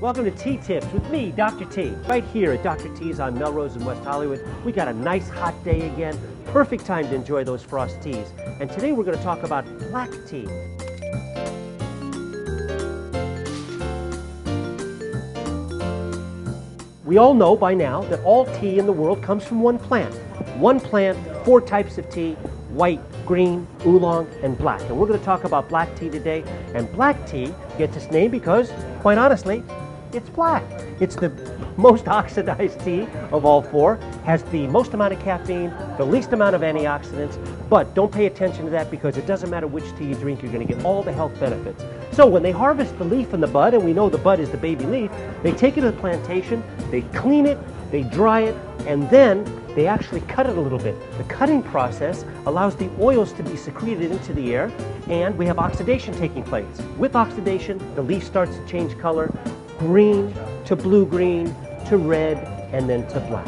Welcome to Tea Tips with me, Dr. T. Right here at Dr. T's on Melrose in West Hollywood. We got a nice hot day again. Perfect time to enjoy those frost teas. And today we're going to talk about black tea. We all know by now that all tea in the world comes from one plant. One plant, 4 types of tea: white, green, oolong, and black. And we're going to talk about black tea today. And black tea gets its name because, quite honestly, it's black. It's the most oxidized tea of all 4, has the most amount of caffeine, the least amount of antioxidants, but don't pay attention to that because it doesn't matter which tea you drink, you're going to get all the health benefits. So when they harvest the leaf and the bud, and we know the bud is the baby leaf, they take it to the plantation, they clean it, they dry it, and then they actually cut it a little bit. The cutting process allows the oils to be secreted into the air, and we have oxidation taking place. With oxidation, the leaf starts to change color, green to blue-green to red, and then to black.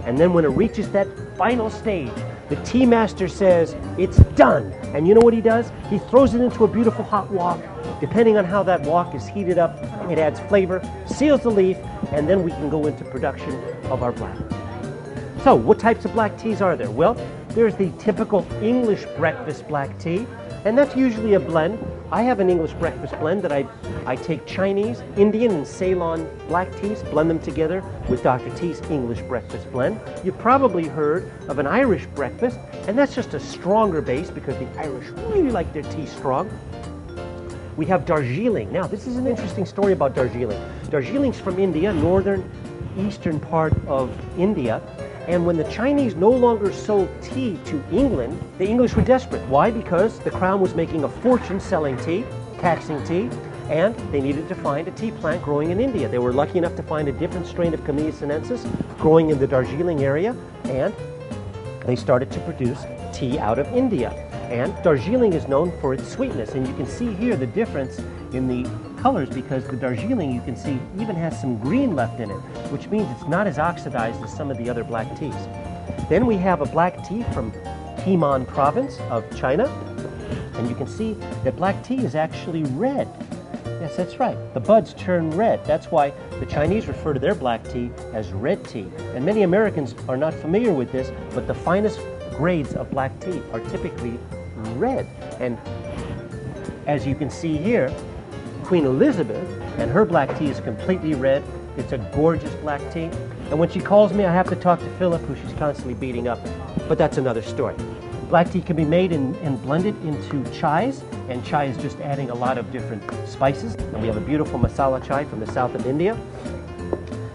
And then when it reaches that final stage, the tea master says, it's done. And you know what he does? He throws it into a beautiful hot wok. Depending on how that wok is heated up, it adds flavor, seals the leaf, and then we can go into production of our black. So what types of black teas are there? Well, there's the typical English breakfast black tea, and that's usually a blend. I have an English breakfast blend that I take Chinese, Indian, and Ceylon black teas, blend them together with Dr. T's English breakfast blend. You've probably heard of an Irish breakfast, and that's just a stronger base because the Irish really like their tea strong. We have Darjeeling. Now, this is an interesting story about Darjeeling. Darjeeling's from India, northern, eastern part of India. And when the Chinese no longer sold tea to England, the English were desperate. Why? Because the crown was making a fortune selling tea, taxing tea, and they needed to find a tea plant growing in India. They were lucky enough to find a different strain of Camellia sinensis growing in the Darjeeling area, and they started to produce tea out of India. And Darjeeling is known for its sweetness, and you can see here the difference in the colors because the Darjeeling, you can see, even has some green left in it, which means it's not as oxidized as some of the other black teas. Then we have a black tea from Henan province of China, and you can see that black tea is actually red. Yes, that's right. The buds turn red. That's why the Chinese refer to their black tea as red tea. And many Americans are not familiar with this, but the finest grades of black tea are typically red. And as you can see here, Queen Elizabeth and her black tea is completely red. It's a gorgeous black tea. And when she calls me, I have to talk to Philip, who she's constantly beating up. But that's another story. Black tea can be made and blended into chais, and chai is just adding a lot of different spices. And we have a beautiful masala chai from the south of India.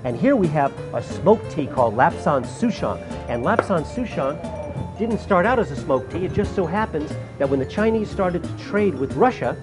And here we have a smoked tea called Lapsang Souchong. And Lapsang Souchong didn't start out as a smoked tea. It just so happens that when the Chinese started to trade with Russia,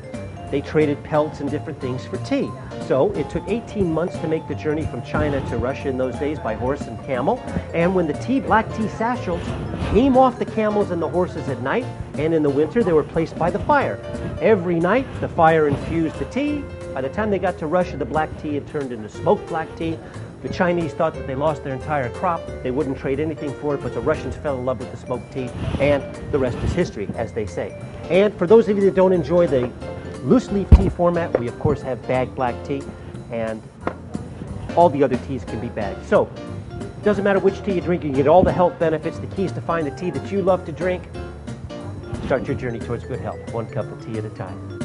they traded pelts and different things for tea. So it took 18 months to make the journey from China to Russia in those days by horse and camel. And when the black tea satchels came off the camels and the horses at night, and in the winter they were placed by the fire. Every night the fire infused the tea. By the time they got to Russia, the black tea had turned into smoked black tea. The Chinese thought that they lost their entire crop. They wouldn't trade anything for it, but the Russians fell in love with the smoked tea, and the rest is history, as they say. And for those of you that don't enjoy the loose leaf tea format, we of course have bagged black tea, and all the other teas can be bagged. So it doesn't matter which tea you drink, you get all the health benefits. The key is to find the tea that you love to drink. Start your journey towards good health, one cup of tea at a time.